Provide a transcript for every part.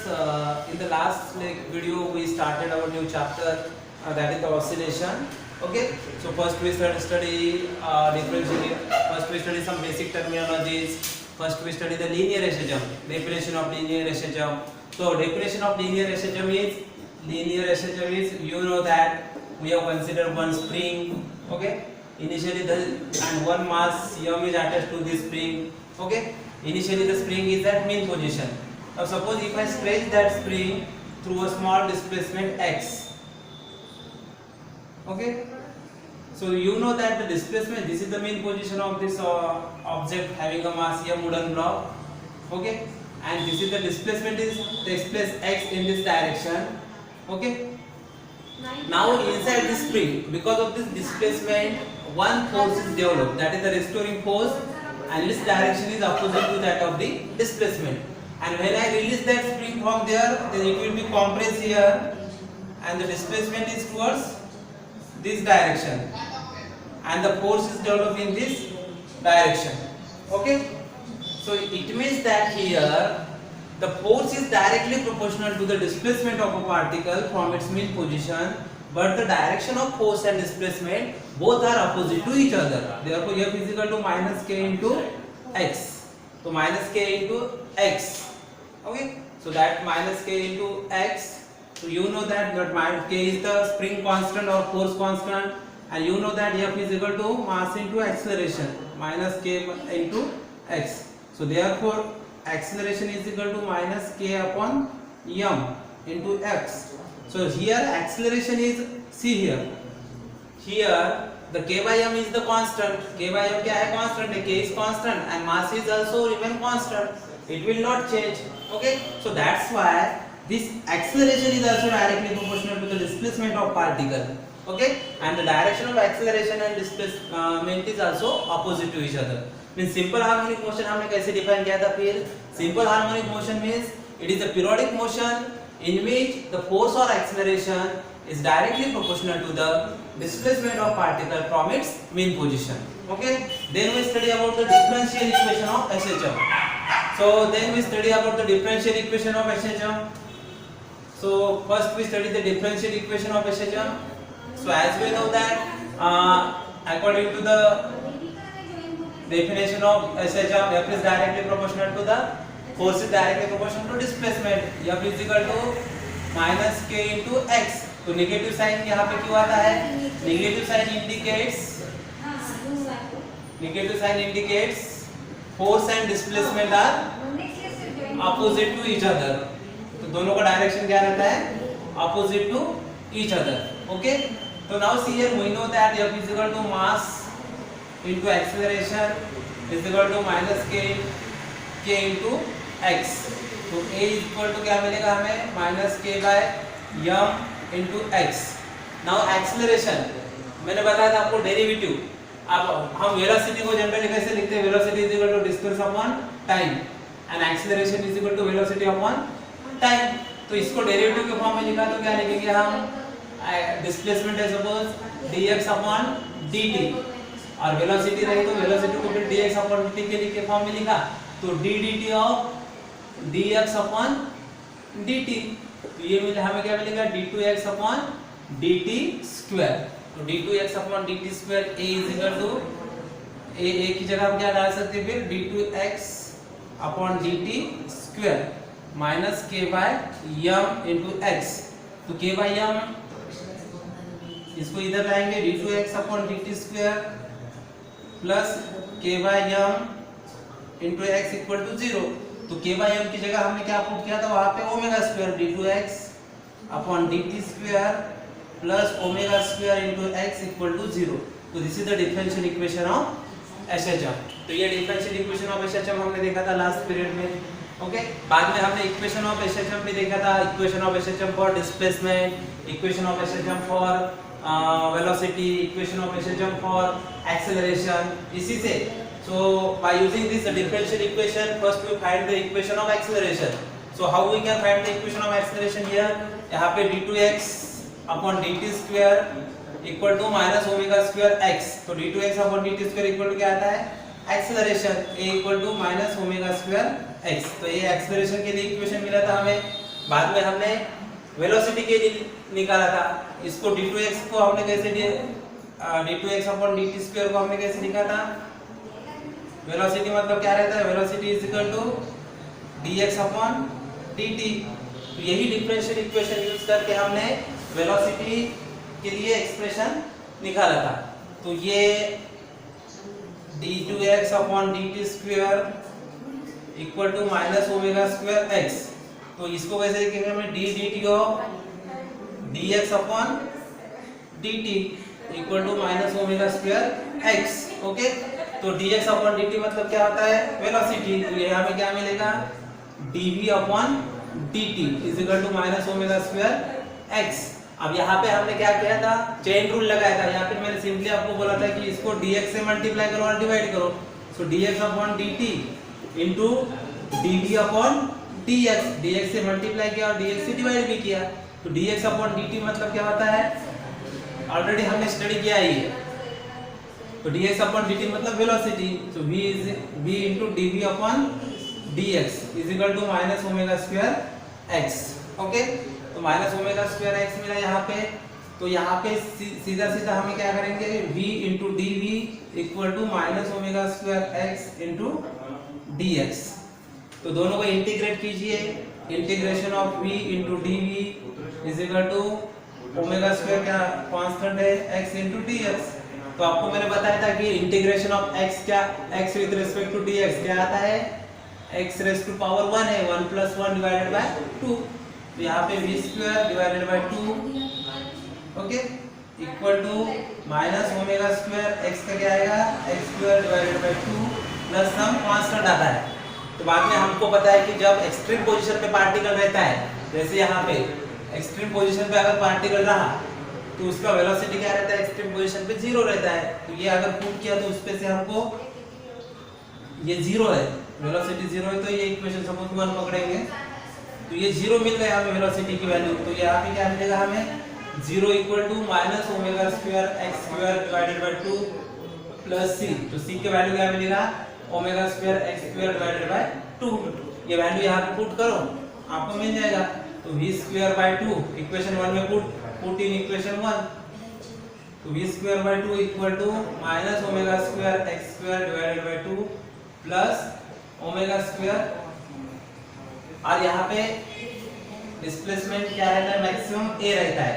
students, in the last video we started our new chapter, that is the oscillation. Okay, so first we study differential. First we study some basic terminologies. First we study the linear SHM, definition of linear SHM. So definition of linear SHM is you know that we have considered one spring. Okay, initially and one mass m is attached to this spring. Okay, initially the spring is at mean position. Now suppose if I stretch that spring through a small displacement x. Okay, so you know that the displacement, this is the mean position of this object having a mass m wooden block. Okay, and this is the displacement takes place x in this direction. Okay, now inside this spring, because of this displacement, one force is developed, that is the restoring force, and its direction is opposite to that of the displacement. And when I release that spring from there, then it will be compressed here, and the displacement is towards this direction, and the force is developed in this direction. Okay, so it means that here the force is directly proportional to the displacement of a particle from its mean position, but the direction of force and displacement both are opposite to each other. Therefore F is equal to minus k into x. So minus k into x. Okay, so that minus k into x. So you know that minus k is the spring constant or force constant, and you know that F is equal to mass into acceleration, minus k into x. So therefore acceleration is equal to minus k upon m into x. So here acceleration is, see here the k by m is the constant. K by m क्या है? Constant. K is constant and mass is also remain constant. It will not change. Okay, so that's why this acceleration is also directly proportional to the displacement of particle. Okay, and the direction of acceleration and displacement is also opposite to each other. Means simple harmonic motion हमने कैसे define किया था? फिर simple harmonic motion means it is a periodic motion in which the force or acceleration is directly proportional to the displacement of particle from its mean position. Okay, then we study about the differential equation of SHM. So then we study about the differential equation of SHM. So first we study the differential equation of SHM. So as we know that according to the definition of SHM, F is directly proportional to the force is directly proportional to displacement. F is equal to minus k into x. तो negative sign यहाँ पे क्यों आता है? Negative sign indicates force and displacement are opposite to each other. तो दोनों का direction क्या रहता है? Opposite to each other. Okay, तो now see here we know that F is equal to mass into acceleration is equal to minus k into x. तो A is equal to क्या मिलेगा हमें? Minus k by m into x. Now acceleration, मैंने बताया था आपको derivative. अब हम वेलोसिटी को जनरली कैसे लिखते हैं? Velocity is equal to distance upon time and acceleration is equal to velocity upon time. तो इसको डेरिवेटिव के फॉर्म में लिखा तो क्या लिखेंगे हम? डिस्प्लेसमेंट है सपोज dx upon dt, और वेलोसिटी रही तो वेलोसिटी को फिर dx upon dt के फॉर्म में लिखा, तो d dt of dx upon dt. तो ये मिले हमें क्या मिलेगा? d2x upon dt square. तो d2x upon dt square a is equal to a की जगह हम क्या डाल सकते हैं फिर? d2x upon dt square minus k by m into x. तो k by m इसको इधर लाएंगे, d2x upon dt square plus k by m into x equal to 0. तो k by m की जगह हमने क्या पुट किया था? वहां पे omega square d2x upon dt square plus omega square into x equal to 0. तो this is the differential equation of SHM. तो ये डिफरेंशियल इक्वेशन ऑफ SHM हमने देखा था लास्ट पीरियड में. ओके, बाद में हमने इक्वेशन ऑफ SHM भी देखा था. Equation of SHM for displacement, equation of SHM for velocity, equation of SHM for acceleration. इसी से so by using this differential equation, first we find the equation of acceleration. So how we can find the equation of acceleration here? यहाँ पे d2x upon dt square equal to minus omega square x. तो d2x upon dt square equal to क्या आता है? acceleration a equal to minus omega square x. तो ये acceleration के लिए इक्वेशन मिला था हमें. बाद में हमने वेलोसिटी के लिए निकाला था, इसको d2x को हमने कैसे d2x अपॉन dt स्क्वायर को हमने कैसे निकाला? वेलोसिटी मतलब क्या रहता है? Velocity is equal to dx upon dt। तो यही डिफरेंशियल इक्वेशन यूज करके हमने वेलोसिटी के लिए एक्सप्रेशन निकाला था। तो ये d2x upon dt square equal to minus omega square x। तो इसको कैसे लिखेंगे हमें? d dt of dx upon dt equal to minus omega square x। Okay, तो dx अपॉन dt मतलब क्या होता है? वेलोसिटी। तो यहाँ पे क्या मिलेगा? dv upon dt is equal to minus omega square x। अब यहाँ पे हमने क्या किया था? चेन रूल लगाया था। यहाँ पे मैंने सिंपली आपको बोला था कि इसको dx से मल्टीप्लाई करो और डिवाइड करो। सो dx upon dt into dv upon dx, dx से मल्टीप्लाई किया और dx से डिवाइड भी किया। तो dx अपॉन dt मतलब क्या होता है? ऑलरेडी हमने स्टडी किया ही है। तो dx अपॉन dt मतलब वेलोसिटी। तो v into dv upon dx is equal to minus omega square x। Okay, तो माइनस ओमेगा स्क्वायर x मिला यहाँ पे। तो यहाँ पे सीधा सीधा हमें क्या करेंगे? v into dv equal to minus omega square x into dx। तो दोनों को इंटीग्रेट कीजिए। Integration of v into dv is equal to omega square क्या कांस्टेंट है x इंटू dx। तो आपको मैंने बताया था कि इंटीग्रेशन ऑफ x क्या, x with respect to dx क्या आता है? x रेज़ टू पावर 1 है, 1 प्लस 1 डिवाइडेड बाय 2। तो यहाँ पे v square divided by 2 okay equal to minus omega square x का क्या आएगा? x square divided by 2 plus some constant आता है। तो बाद में हमको पता है कि जब एक्सट्रीम पोजीशन पे पार्टिकल रहता है, जैसे यहाँ पे एक्सट्रीम पोजीशन पे अगर पार्टिकल रहा तो उसका वेलोसिटी क्या रहता है? एक्सट्रीम पोजीशन पे 0 रहता है। तो ये अगर पुट किया तो उसपे से हमको ये 0 है, वेलोसिटी 0 है। तो ये इक्वेशन सपोज 1 पकड़ेंगे तो ये 0 मिल गया हमें वेलोसिटी की वैल्यू। तो यहाँ पे क्या मिलेगा हमें? 0 equal to minus omega square x square divided by 2 plus c। तो c की वैल्यू क्या मिलेगा? Omega square x square divided by 2। ये वैल्यू यहाँ पे पुट करो, आपको मिल जाएगा। तो v स्क्वायर बाय 2 इक्वेशन 1 में पुट इन इक्वेशन 1। तो v square by 2 equal to minus omega square x square divided by 2 plus omega square. और यहाँ पे डिस्प्लेसमेंट क्या रहता है? मैक्सिमम a रहता है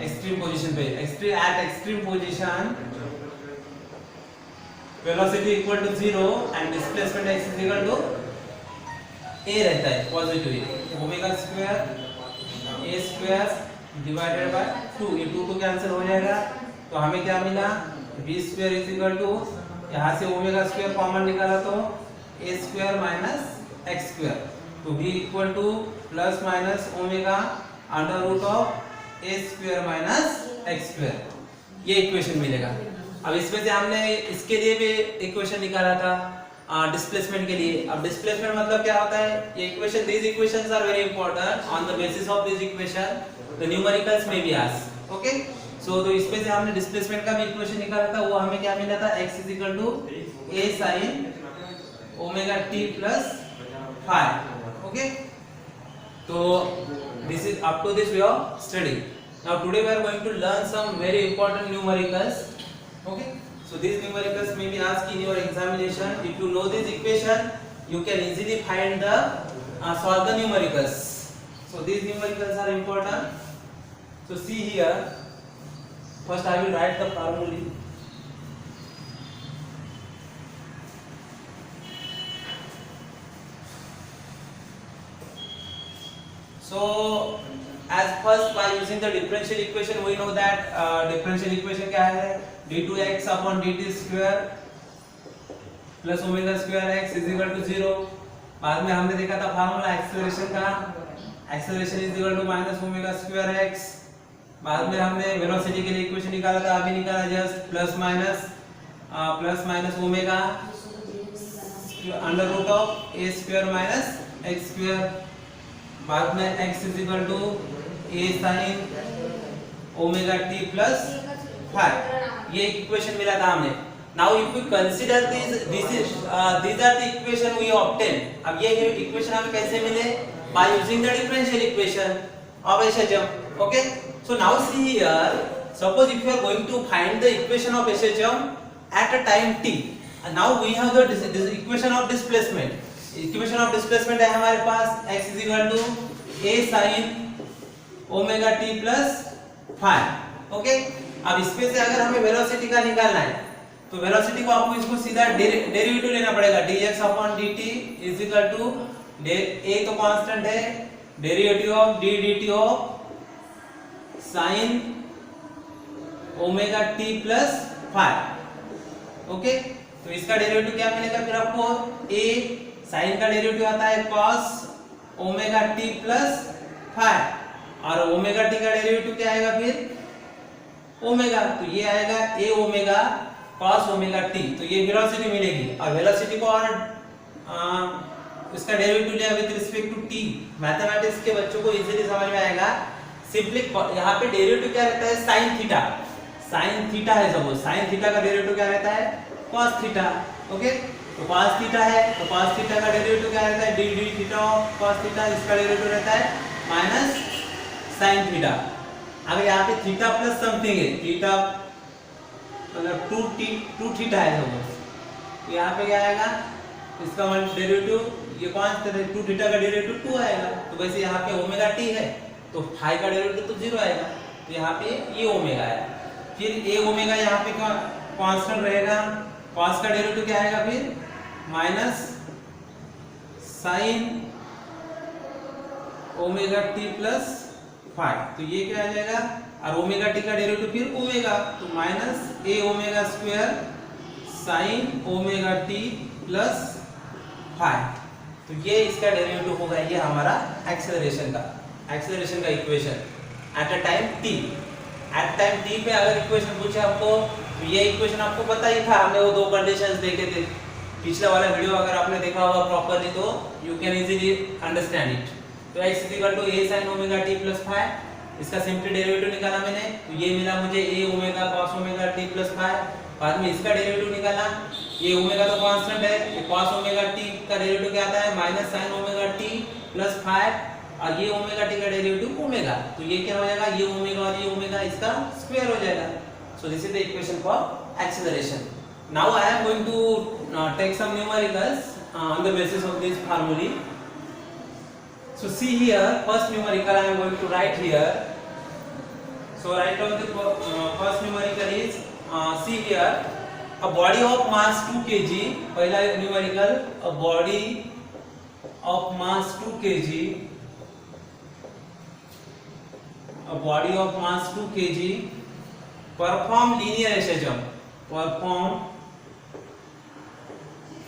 एक्सट्रीम पोजीशन पे। Extreme position velocity equal to 0 and displacement x is equal to a रहता है positive. Omega square a square divided by 2, ये 2 तो कैंसिल हो जाएगा। तो हमें क्या मिला? v square is equal to, यहाँ से ओमेगा स्क्वायर कॉमन निकाला तो a square minus x square. तो v equal to plus minus omega under root of a square minus x square, ये इक्वेशन मिलेगा। अब इसमें से हमने इसके लिए भी इक्वेशन निकाला था डिस्प्लेसमेंट के लिए। अब डिस्प्लेसमेंट मतलब क्या होता है? ये equation, these equations are very important. On the basis of this equation, the numericals may be asked. Okay? So तो इसमें से हमने डिस्प्लेसमेंट का भी इक्वेशन निकाला था। वो हमें क्या मिला था? x is equal to a sin omega t plus phi. Okay? So this is up to this way of study. Now today we are going to learn some very important numericals. Okay? So these numericals may be asked in your examination. If you know this equation, you can easily find the solve the numericals. So these numericals are important. So see here. First I will write the formulae. So as first by using the differential equation we know that differential equation क्या है? d2x upon dt square plus omega square x is equal to 0। बाद में हमने देखा था formula acceleration का, acceleration is equal to minus omega square x। बाद में हमने वेलोसिटी के लिए इक्वेशन निकाला था, अभी निकाला just plus minus omega under root of a square minus x square. बाद में x is equal to a sin omega t plus phi, ये इक्वेशन मिला था हमने। Now if we consider these are the equation we obtain। अब ये equation हमें कैसे मिले? by using the differential equation of SHM. Okay, so now see here, suppose if you are going to find the equation of SHM at a time t, and now we have the this equation of displacement. Equation of displacement है हमारे पास x is equal to a sin omega t plus phi. Okay, अब इसमें से अगर हमें velocity का निकालना है तो वेलोसिटी को आपको इसको सीधा डेरिवेटिव लेना पड़ेगा. dx upon dt is equal to a तो कांस्टेंट है, डेरिवेटिव ऑफ d dt ऑफ sin omega t plus phi. Okay, तो इसका डेरिवेटिव क्या मिलेगा फिर आपको? a साइन का डेरिवेटिव आता है cos omega t plus phi, और ओमेगा t का डेरिवेटिव क्या आएगा फिर? ओमेगा. तो ये आएगा a omega cos omega t. तो ये वेलोसिटी मिलेगी, और वेलोसिटी को और इसका डेरिवेटिव लिया with respect to t. Mathematics के बच्चों को इजीली समझ में आएगा. सिंपली यहाँ पे डेरिवेटिव क्या रहता है? sin theta. sin थीटा है, सपोज sin थीटा का डेरिवेटिव क्या रहता है? cos theta. ओके, तो cos थीटा है, तो cos थीटा का डेरिवेटिव क्या रहता है? d d theta of cos theta. इसका डेरिवेटिव रहता है माइनस sin थीटा. अगर यहाँ पे थीटा प्लस समथिंग है, थीटा मतलब 2 थीटा है सपोज, तो यहाँ पे क्या आएगा? इसका डेरिवेटिव ये कौन सा 2 थीटा का डेरिवेटिव 2 आएगा. तो वैसे यहाँ पे ओमेगा t है तो फाई का डेरिवेटिव तो 0 आएगा. तो यहाँ पे ये ओमेगा है, फिर a ओमेगा यहाँ पे कांस्टेंट रहेगा. cos का डेरिवेटिव क्या आएगा फिर? Minus sine omega t plus phi. तो ये क्या आ जाएगा? और ओमेगा t का डेरिवेटिव फिर ओमेगा, तो minus a omega square sine omega t plus phi. तो ये इसका डेरिवेटिव होगा. ये हमारा एक्सेलरेशन का equation at a time t. At time t पे अगर इक्वेशन पूछे आपको, तो ये इक्वेशन आपको पता ही था, हमने वो दो कंडीशंस देखे थे पिछला वाला वीडियो. अगर आपने देखा होगा प्रॉपर्ली तो you can easily understand it. तो x is equal to a sin omega t plus phi. इसका सिंपली डेरिवेटिव निकाला मैंने, तो ये मिला मुझे a omega cos omega t plus phi. बाद में इसका डेरिवेटिव निकाला, ये ओमेगा तो कांस्टेंट है, ये cos ओमेगा t का डेरिवेटिव क्या आता है? Minus sin omega t plus phi, और ये ओमेगा t का डेरिवेटिव ओमेगा. तो ये क्या हो जाएगा? ये ओमेगा और ये ओमेगा इसका स्क्वायर हो जाएगा. So this is the equation for acceleration. Now I am going to take some numericals on the basis of this formulae. So see here, first numerical I am going to write here. So write down the first numerical is see here, a body of mass 2 kg. पहला numerical, a body of mass 2 kg. A body of mass 2 kg. Perform linear SHM. Perform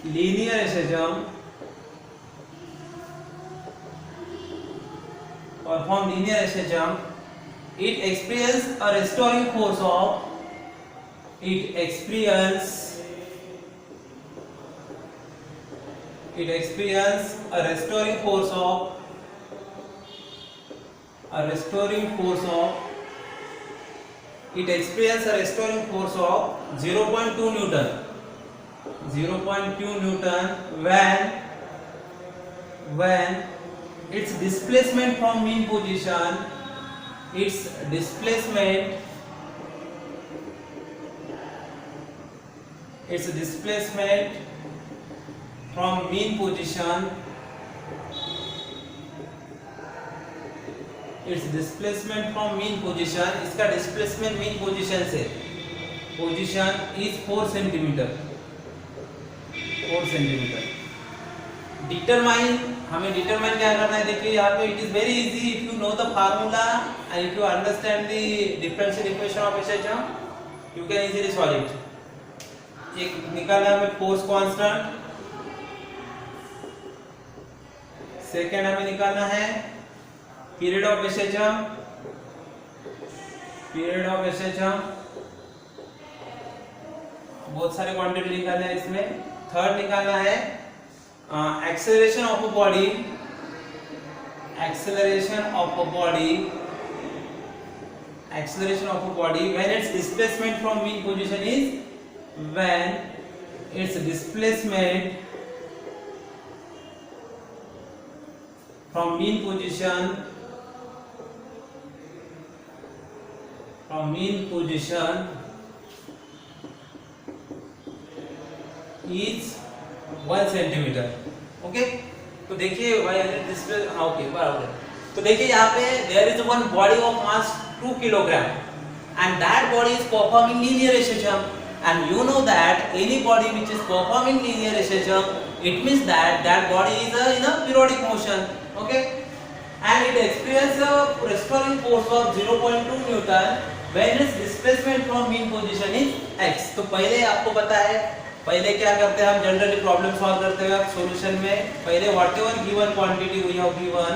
linear SHM. Perform linear SHM. It experiences a restoring force of. It experiences a restoring force of. It experiences a restoring force of 0.2 Newton. 0.2 Newton when its displacement from mean position. Its displacement from mean position. Its displacement from mean position. इसका displacement mean position से position is 4 centimeter. 4 centimeter. Determine, हमें determine क्या करना है? देखिए यहाँ पे it is very easy if you know the formula and if you understand the differential equation of SHM, you can easily solve it. एक निकालना है हमें force constant. सेकेंड हमें निकालना है पीरियड ऑफ SHM. बहुत सारे क्वांटिटी निकालना है इसमें. थर्ड निकालना है acceleration of a body. When its displacement from mean position is from mean position is 1 centimetre. Okay, तो देखिए भाई डिस्प्ले, हाँ ओके बराबर है। तो देखिए यहाँ पे there is one body of mass 2 kilogram and that body is performing linear acceleration, and you know that any body which is performing linear acceleration, it means that that body is in a periodic motion. Okay, and it experiences a restoring force of 0.2 Newton when its displacement from mean position is x। तो पहले आपको पता है, पहले क्या करते हैं हम जनरली प्रॉब्लम सॉल्व करते हुए सॉल्यूशन में पहले whatever given quantity we have given,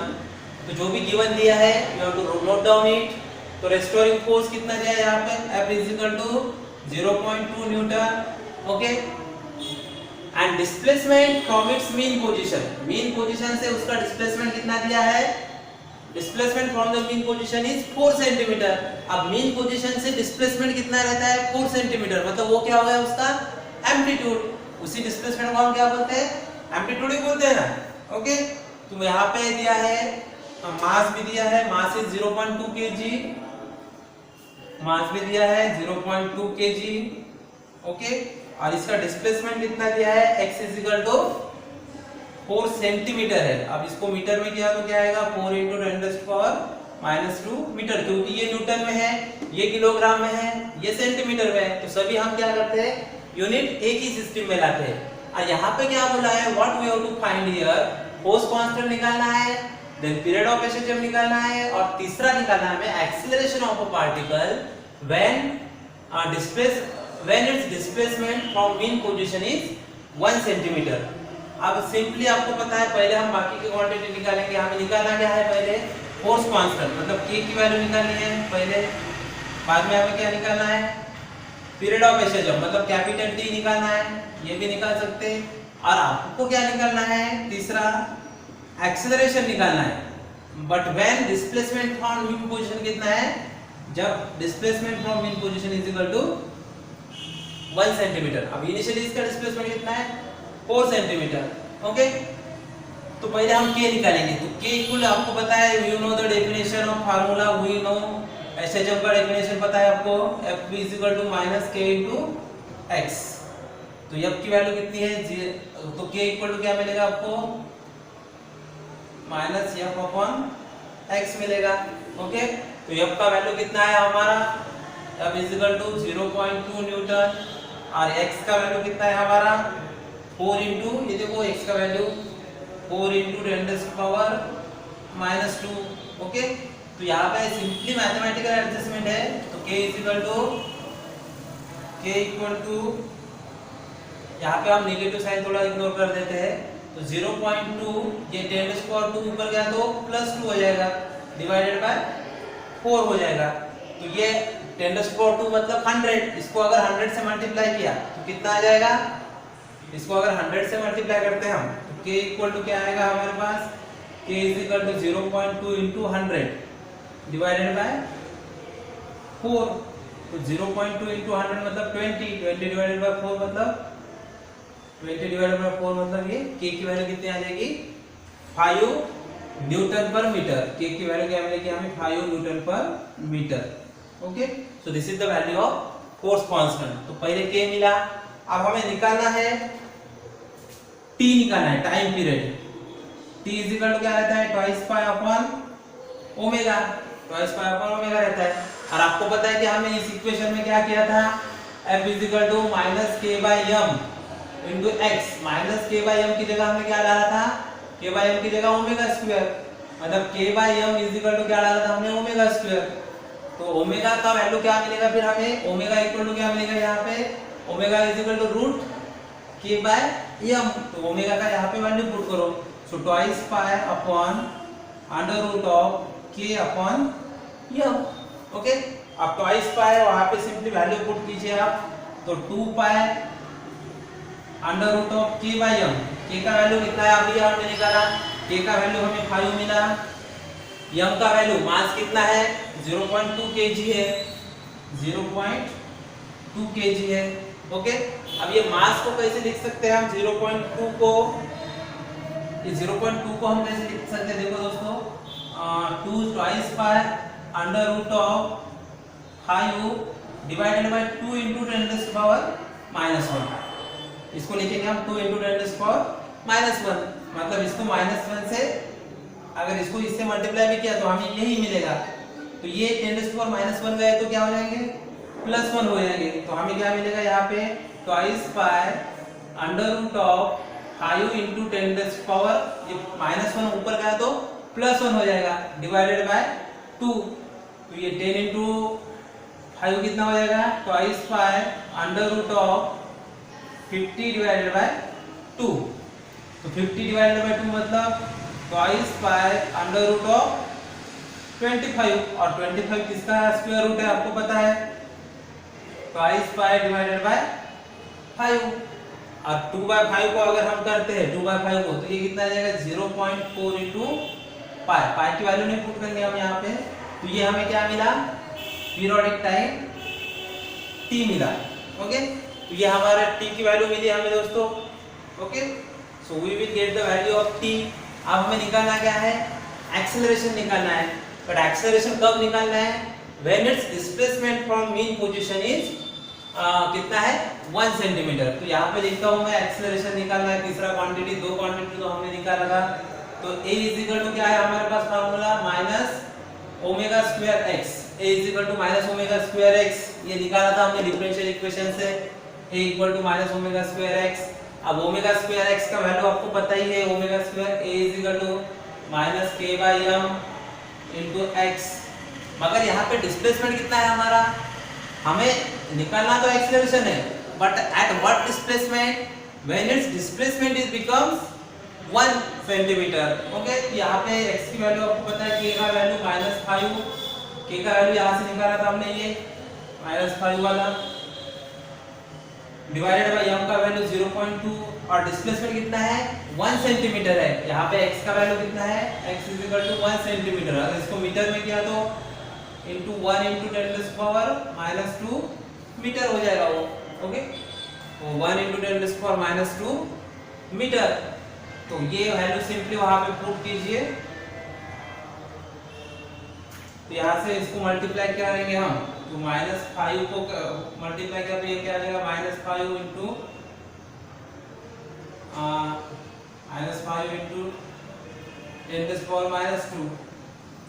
तो जो भी गिवन दिया है you have to note down it. तो रेस्टोरिंग फोर्स कितना दिया है यहाँ पे, F is equal to 0.2 Newton. Okay, and displacement from its mean position से उसका डिस्प्लेसमेंट कितना दिया है, displacement from the mean position is 4 centimetre. अब मीन पोजीशन से डिस्प्लेसमेंट कितना रहता है 4 सेंटीमीटर, मतलब वो क्या होगा उसका एम्पलीट्यूड। उसी डिस्प्लेसमेंट को हम क्या बोलते हैं, एम्पलीट्यूड ही बोलते हैं ना। ओके, तो यहाँ पे दिया है मास भी दिया है, मास इज 0.2 kg, मास भी दिया है 0.2 kg। ओके, और इसका डिस्प्लेसमेंट कितना दिया है, x is equal to 4 centimetre है। अब इसको मीटर में किया तो क्या आएगा, 4 × 10⁻⁻2 मीटर, क्योंकि ये न्यूटन में है, ये किलोग्राम में है, ये सेंटीमीटर में है, तो सभी हम क्या करते हैं यूनिट एक ही सिस्टम में लाते हैं। और यहाँ पे क्या बोला है, what we have to find here, force constant निकालना है, देन पीरियड ऑफ एक्सेलरेशन निकालना है, और तीसरा निकालना है हमें acceleration of a particle when its displacement from mean position is 1 centimetre. अब सिंपली आपको पता है, पहले हम बाकी की क्वांटिटी निकालेंगे। हमें निकालना क्या है, पहले फोर्स कांस्टेंट मतलब k की वैल्यू निकालनी है पहले, बाद में हमें क्या निकालना है, पीरियड ऑफ एक्सेलरेशन मतलब कैपिटल T निकालना है, ये भी निकाल सकते हैं। और आपको क्या निकालना है, तीसरा एक्सेलरेशन निकालना है। But when displacement from mean position कितना है, जब displacement from mean position is equal to 1 centimetre. अब इनिशियली इसका डिस्प्लेसमेंट कितना है 4 सेंटीमीटर। ओके, तो पहले हम k निकालेंगे। तो k इक्वल आपको पता है, you know the definition of formula, we know SHM का डेफिनेशन पता है आपको, F is equal to -k × x। तो F की वैल्यू कितनी है, तो k इक्वल टू क्या मिलेगा आपको, -f/x मिलेगा। ओके, तो F का वैल्यू कितना है हमारा, F is equal to 0.2 newton, और x का वैल्यू कितना है हमारा 4 × ये देखो x का वैल्यू 4 × 10⁻²। ओके, तो यहाँ पे सिंपली मैथमेटिकल एडजस्टमेंट है। तो k इक्वल टू यहाँ पे हम नेगेटिव साइन थोड़ा इग्नोर कर देते हैं, तो 0.2 ये 10⁻² ऊपर गया तो +2 हो जाएगा, डिवाइडेड बाय 4 हो जाएगा। तो ये 10⁻² मतलब 100, इसको अगर 100 से मल्टीप्लाई किया तो कितना आ जाएगा, इसको अगर 100 से मल्टीप्लाई करते हैं हम तो k इक्वल टू क्या आएगा हमारे पास, k is equal to 0.2 × 100 divided by 4। तो 0.2 × 100 मतलब 20 डिवाइडेड बाय 4 मतलब 20 डिवाइडेड बाय 4 मतलब ये k की वैल्यू कितनी आ जाएगी, 5 न्यूटन पर मीटर। k की वैल्यू क्या मिलेगी हमें, 5 newton per metre. Okay, so this is the value of force constant. तो पहले k मिला, अब हमें निकालना है t, निकालना है time period. t is equal to क्या रहता है, 2 पाई ओमेगा, 2 पाई ओमेगा रहता है। और आपको पता है कि हमने इस इक्वेशन में क्या किया था, f is equal to -k/m into x, -k/m की जगह हमने क्या डाला था, k/m की जगह ओमेगा स्क्वायर, मतलब k/m इज इक्वल टू क्या डाला था हमने, ओमेगा स्क्वायर। तो ओमेगा का वैल्यू क्या मिलेगा फिर हमें, ओमेगा इक्वल टू क्या मिलेगा यहाँ पे, omega is equal to √k/m। तो ओमेगा का यहाँ पे वैल्यू पुट करो, सो 2 पाई अपॉन √k/m। ओके, अब 2 पाई वहां पे सिंपली वैल्यू पुट कीजिए आप, तो 2 पाई √k/m। k का वैल्यू कितना है अभी हमने निकाला, k का वैल्यू हमें 5 मिला, m का वैल्यू मास कितना है 0.2 kg है, 0.2 kg है। ओके, अब ये मास को कैसे लिख सकते हैं हम, 0.2 को ये 0.2 को हम कैसे लिख सकते हैं, देखो दोस्तों, 2 twice pi under root of 5 divided by 2 into 10 to the power -1। इसको लिखेंगे हम 2 इंटू 10 टू द पावर -1, मतलब इसको -1 से अगर इसको इससे मल्टीप्लाई भी किया तो हमें यही मिलेगा। तो ये 10 टू द पावर -1 गए तो क्या हो जाएंगे, +1 हो जाएंगे। तो हमें क्या मिलेगा यहाँ पे, twice pi under root of 5 into 10 to the power, ये -1 ऊपर गया तो +1 हो जाएगा, डिवाइडेड बाय 2। तो ये 10 इंटू 5 कितना हो जाएगा, twice pi under root of 50 divided by 2। तो 50 डिवाइडेड बाय 2 मतलब twice pi under root of 25, और 25 किसका स्क्वायर रूट है आपको पता है, ट्वाइस पाई डिवाइडेड बाय 5। और 2/5 को अगर हम करते हैं 2/5 को, तो ये कितना आ जाएगा, 0.4 इंटू पाई। पाई की वैल्यू नहीं पुट करेंगे हम यहाँ पे। तो ये हमें क्या मिला, पीरियोडिक टाइम t मिला। ओके, तो ये हमारा t की वैल्यू मिली हमें दोस्तों। Okay, so we will get the value of t। अब हमें निकालना क्या है, एक्सेलरेशन निकालना है। बट एक्सेलरेशन कब निकालना है, when it's displacement from mean position is कितना है, 1 सेंटीमीटर। तो यहाँ पे लिखता हूँ मैं, एक्सेलरेशन निकालना है, तीसरा क्वांटिटी, दो क्वांटिटी तो हमने निकाला था। तो a इक्वल टू क्या है हमारे पास formula, minus omega square x। a equal to minus omega square x, ये निकाला था हमने डिफरेंशियल इक्वेशन से, a equal to minus omega square x। अब ओमेगा स्क्वायर x का वैल्यू आपको पता ही है, omega square a equal to minus k by m into x। मगर यहाँ पे डिस्प्लेसमेंट कितना है हमारा, हमें निकालना तो एक्सेलरेशन है, but at what displacement, when it's displacement is becomes 1 centimetre. Okay, यहाँ पे x की वैल्यू आपको पता है, k का वैल्यू -5, k का वैल्यू यहाँ से निकाला था हमने, ये -5 वाला, डिवाइडेड बाय m का वैल्यू 0.2, और डिस्प्लेसमेंट कितना है, 1 सेंटीमीटर है। यहाँ पे x का वैल्यू कितना है, x is equal to 1 centimetre. अगर इसको मीटर में किया तो into 1 into 10 to the power -2 metre हो जाएगा वो। ओके, तो 1 into 10 to the power -2 metre. तो ये वैल्यू सिंपली वहां पे पुट कीजिए। तो यहाँ से इसको मल्टीप्लाई करेंगे हम, तो -5 को मल्टीप्लाई करें तो ये क्या आ जाएगा, -5 इंटू 10 टू द पावर -2।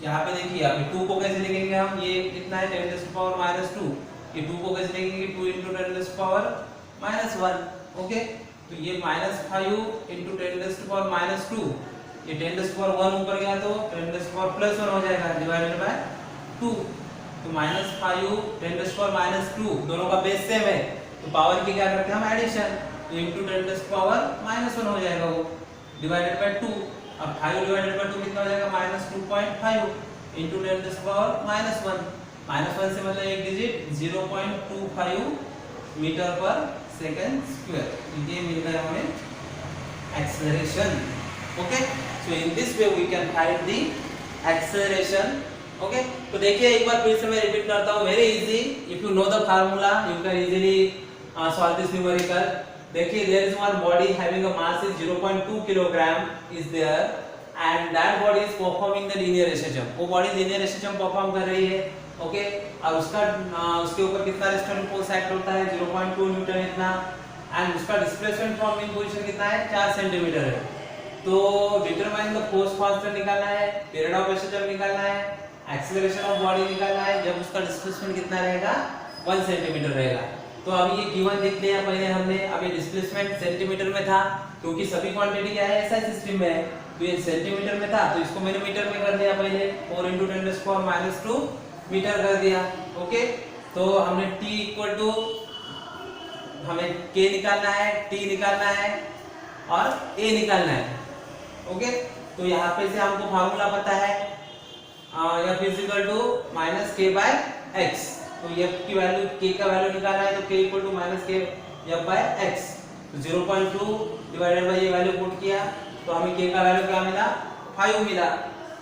यहाँ पे देखिए, अभी 2 को कैसे लिखेंगे हम, ये कितना है 10 टू द पावर -2, ये 2 को कैसे लिखेंगे, 2 into 10 to the power -1। Okay, तो ये -5 इंटू 10 टू द पावर -2, ये 10 टू द पावर 1 ऊपर गया तो 10 टू द पावर +1 हो जाएगा, डिवाइडेड बाय 2। तो -5 10 टू द पावर -2 दोनों का बेस सेम है, तो पावर की क्या करते हैं हम, एडिशन। तो इंटू 10 टू द पावर -1 हो जाएगा वो, डिवाइडेड बाय 2। अब 5 डिवाइडेड बाय 2 कितना हो जाएगा, -2.5 इंटू 10 टू द पावर -1। -1 से मतलब एक digit 0.25 metre per second square. ये मिल रहा है हमें acceleration. Okay, so in this way we can find the acceleration. Okay, तो देखिए एक बार फिर से मैं रिपीट करता हूँ, very easy, if you know the formula you can easily solve this numerical. देखिए, there is one body having a mass is 0.2 kilogram is there and that body is performing the linear SHM. वो बॉडी linear SHM perform कर रही है। Okay, और उसके ऊपर कितना रेजिस्टेंस फोर्स एक्ट होता है, 0.2 न्यूटन इतना, एंड उसका डिस्प्लेसमेंट फ्रॉम मीन पोजीशन कितना है, 4 सेंटीमीटर है। तो डिटरमाइन द फोर्स कांस्टेंट निकालना है, पीरियड ऑफ एसएचएम निकालना है, एक्सेलरेशन ऑफ बॉडी निकालना है, जब उसका डिस्प्लेसमेंट कितना रहेगा, 1 सेंटीमीटर रहेगा। तो अब ये गिवन देख लिया पहले हमने। अब ये डिस्प्लेसमेंट सेंटीमीटर में था, क्योंकि सभी क्वांटिटी क्या है, एसआई सिस्टम में है, तो ये सेंटीमीटर में था, तो इसको मैंने मीटर में कर दिया पहले, 4 into 10 to the power -2 metre कर दिया। ओके, तो हमने t इक्वल टू, हमें k निकालना है, t निकालना है और a निकालना है। ओके, तो यहाँ पे से हमको फार्मूला पता है, f इक्वल टू -k/x। तो f की वैल्यू, k का वैल्यू निकालना है, तो k इक्वल टू -k/x। तो 0.2 डिवाइडेड बाय ये वैल्यू पुट किया, तो हमें k का वैल्यू क्या मिला, 5 मिला।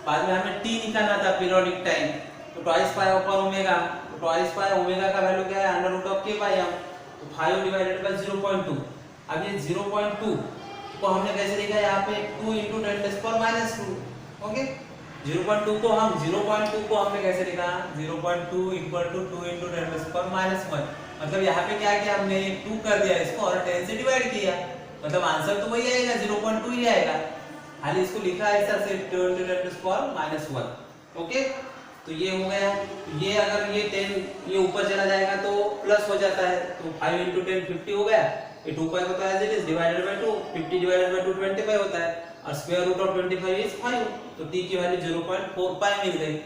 बाद में हमें t निकालना था, पीरियोडिक टाइम, तो ट्वाइस पाई अपॉन ओमेगा। तो ट्वाइस पाई ओमेगा का वैल्यू क्या है, √k/m। तो 5 डिवाइडेड बाय 0.2। अब ये 0.2 को हमने कैसे लिखा है यहाँ पे 2 × 10⁻², ओके। 0.2 को हमने कैसे लिखा, 0.2 = 2 × 10⁻⁻1, मतलब यहाँ पे क्या किया हमने 2 कर दिया इसको और 10 से डिवाइड किया, मतलब आंसर तो वही आएगा, 0.2 ही आएगा, खाली इसको लिखा है ऐसा से 2 × 10⁻1, ओके। तो ये हो गया, ये अगर ये 10 ये ऊपर चला जाएगा तो प्लस हो जाता है, तो 5 × 10 50 हो गया, ये 2 पाई होता है as it is divided by 2, 50 divided by 2 25 होता है, और स्क्वायर रूट ऑफ 25 इज 5, तो t की वैल्यू 0.4 पाई मिल गई।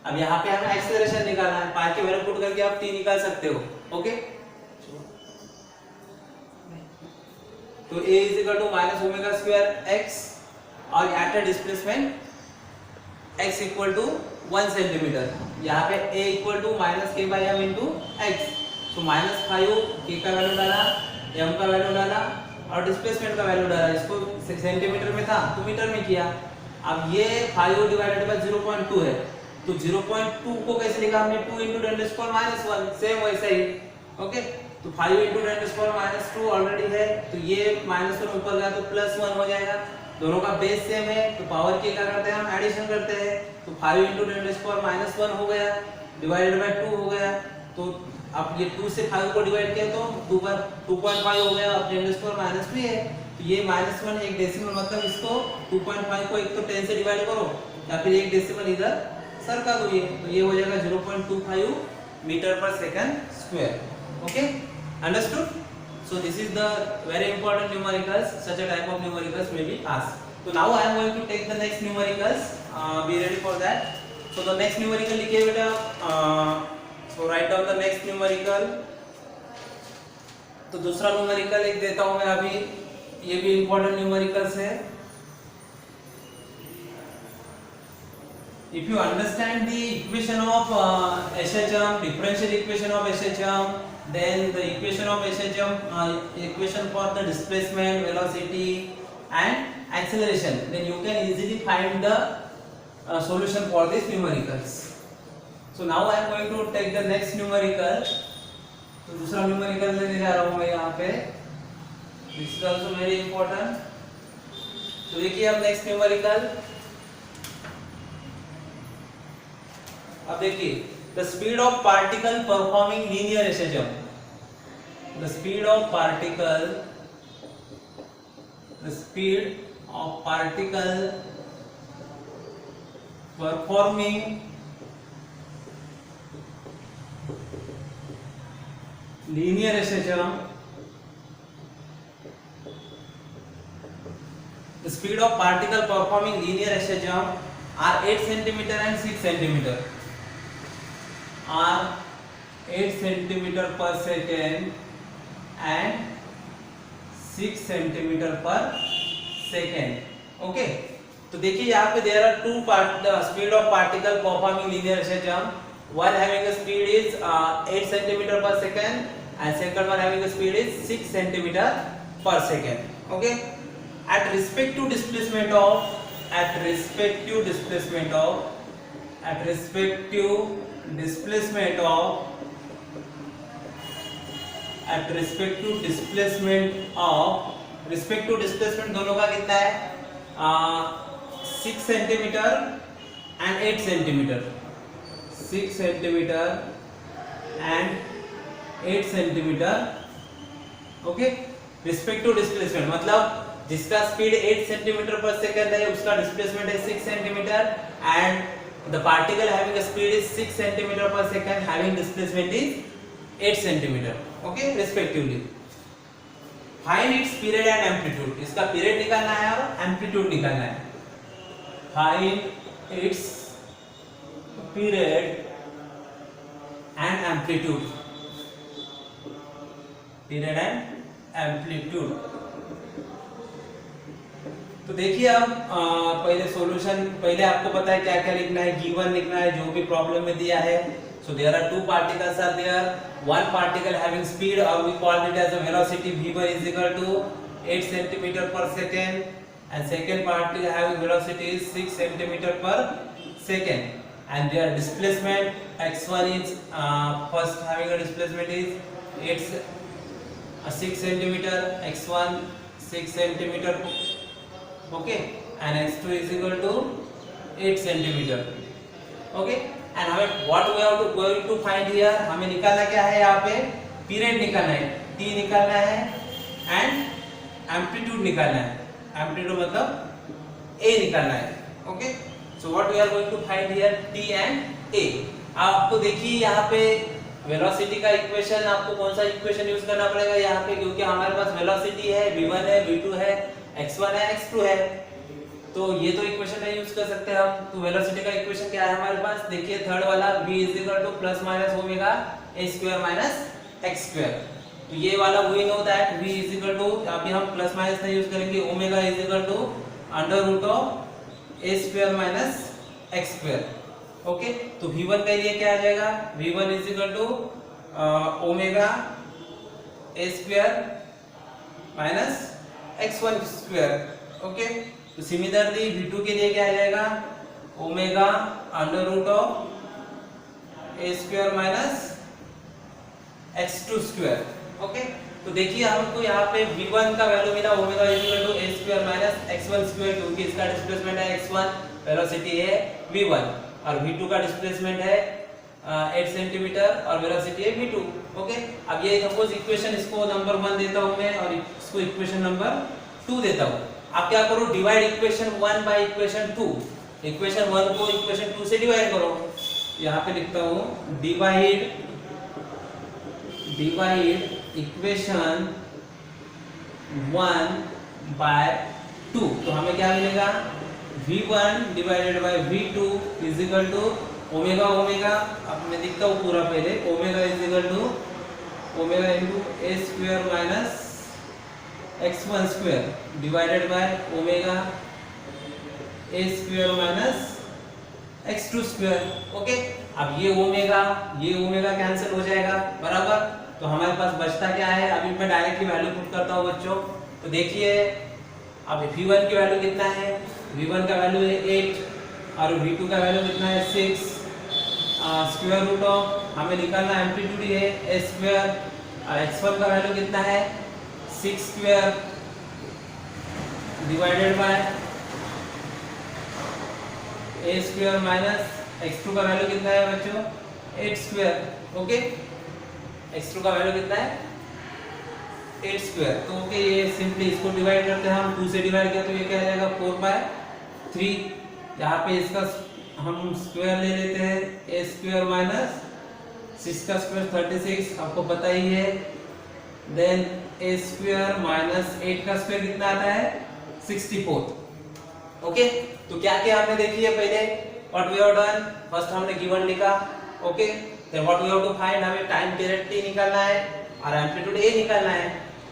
अब यहाँ पे हमें एक्सेलरेशन निकालना है, पाई की वैल्यू पुट करके आप t निकाल सकते हो, ओके। तो a = -ω²x और यहाँ पे डिस्प्लेसमेंट x = 1 सेंटीमीटर, यहाँ पे a = -k/m × x, तो -5 k का वैल्यू डाला, m का वैल्यू डाला और डिस्प्लेसमेंट का वैल्यू डाला, इसको सेंटीमीटर में था तो मीटर में किया। अब ये 5 डिवाइडेड बाय 0.2 है, तो 0.2 को कैसे लिखा हमने, 2 × 10⁻1, सेम वैसे ही, ओके। तो 5 × 10⁻2 ऑलरेडी है, तो ये -1 ऊपर गया तो +1 हो जाएगा, दोनों का बेस सेम है, तो पावर की क्या करते हैं हम, एडिशन करते हैं, तो 5 × 10⁻1 हो गया डिवाइडेड बाय 2 हो गया, तो अब ये 2 से 5 को डिवाइड किया तो 2.5 हो गया, अब 10⁻³ है, तो ये -1 एक डेसिमल, मतलब इसको 2.5 को एक तो 10 से डिवाइड करो या फिर एक डेसिमल इधर सरका दो, ये तो ये हो जाएगा 0.25 मीटर/सेकंड², okay, understood. So this is the very important numericals, such a type of numericals may be asked. So now I am going to take the next numericals, be ready for that. So the next numerical लिखिए बेटा, so write down the next numerical. तो दूसरा numerical एक देता हूँ मैं अभी, ये भी important numericals है। If you understand the equation of SHM, differential equation of SHM, then the equation of SHM, equation for the displacement, velocity and acceleration, then you can easily find the solution for these numericals. So now I am going to take the next numerical. तो दूसरा numerical लेने जा रहा हूँ मैं यहाँ पे, this is also very important. तो देखिए अब next numerical, अब देखिए the speed of particle performing linear SHM, the speed of particle performing linear SHM, the speed of particle performing linear SHM are 8 cm and 6 cm, are 8 cm per second and 6 cm per second, okay। तो देखिए यहाँ पे there are two speed of particle performing linear SHM, one having a speed is 8 cm per second and second one having a speed is 6 cm per second, okay। At respective displacement of respective displacement दोनों का कितना है, 6 centimeter and 8 centimetre, 6 centimeter and 8 centimeter, okay. Respective displacement मतलब जिसका speed 8 centimetre per second है उसका displacement है 6 centimeter, and the particle having a speed is 6 centimeter per second having displacement is 8 centimeter, okay, respectively. Find its period and amplitude, इसका period निकालना है और amplitude निकालना है। Find its period and amplitude, period and amplitude. तो देखिए अब पहले सॉल्यूशन, पहले आपको पता है क्या क्या लिखना है, गिवन लिखना है जो भी प्रॉब्लम में दिया है। So there are two particles are there, one particle having speed or we call it as a velocity v1 is equal to 8 centimeter per second, and second particle having velocity is 6 centimeter per second, and their displacement x1 is first having a displacement is 6 centimeter, x1 6 centimeter okay, and x2 is equal to 8 centimeter. Okay, and हमें what we are going to find here, हमें निकालना क्या है, यहाँ पे period निकालना है, t निकालना है एंड एम्पलीट्यूड निकालना है, एम्पलीट्यूड मतलब a निकालना है। Okay, so what we are going to find here t and a। आपको देखिए यहाँ पे वेलोसिटी का इक्वेशन, आपको कौन सा इक्वेशन यूज करना पड़ेगा यहाँ पे, क्योंकि हमारे पास वेलोसिटी है, v1 है, v2 है, x1 है, x2 है, तो ये तो इक्वेशन नहीं यूज कर सकते हम। तो वेलोसिटी का इक्वेशन क्या है हमारे पास, देखिए थर्ड वाला v is equal to plus minus omega a square minus x square. तो ये वाला we know that v is equal to, अभी हम प्लस माइनस नहीं यूज करेंगे, omega is equal to under root of a square minus x square. Okay, तो v1 के लिए क्या आ जाएगा, v1 is equal to omega a square minus x1 square. Okay, तो सिमिलरली v2 के लिए क्या आ जाएगा, omega under root of a square minus x2 square. Okay, तो देखिए हमको यहाँ पे v1 का वैल्यू मिला omega is equal to a square minus x1 square, क्योंकि इसका डिस्प्लेसमेंट है x1, वेलोसिटी है v1, और v2 का डिस्प्लेसमेंट है 8 सेंटीमीटर और वेलोसिटी है v2। ओके, अब ये सपोज इक्वेशन इसको नंबर 1 देता हूं मैं और इसको इक्वेशन नंबर 2 देता हूं। आप क्या करो, divide equation 1 by equation 2, equation 1 को इक्वेशन 2 से डिवाइड करो। यहाँ पे लिखता हूं डिवाइड इक्वेशन 1 बाय 2, तो हमें क्या मिलेगा, v1 divided by v2 is equal to omega omega, अब मैं लिखता हूँ पूरा पहले, omega is equal to omega into a square minus x1 square divided by omega a square minus x2 square. Okay, अब ये ओमेगा कैंसिल हो जाएगा, बराबर। तो हमारे पास बचता क्या है, अभी मैं डायरेक्टली वैल्यू पुट करता हूँ बच्चों। तो देखिए अब v1 की वैल्यू कितना है, v1 का वैल्यू है 8 और v2 का वैल्यू कितना है 6, स्क्वायर रूट ऑफ हमें निकालना एम्पलीट्यूड है a स्क्वायर, और x1 का वैल्यू कितना है 6 square divided by a square minus x2 का वैल्यू कितना है बच्चों 8 स्क्वायर। ओके, x2 का वैल्यू कितना है 8 स्क्वायर। तो ओके, ये सिंपली इसको डिवाइड करते हैं हम, 2 से डिवाइड किया तो ये क्या आ जाएगा 4/3। यहाँ पे इसका हम स्क्वायर ले लेते हैं, a स्क्वायर माइनस 6 का स्क्वायर 36, आपको पता ही है, देन a स्क्वायर माइनस 8 का स्क्वायर कितना आता है 64। ओके, तो क्या क्या हमने देखी है, पहले what we have done, first हमने गिवन लिखा। Okay, then what we have to find, हमें टाइम पीरियड t निकालना है और एम्पलीट्यूड a निकालना है।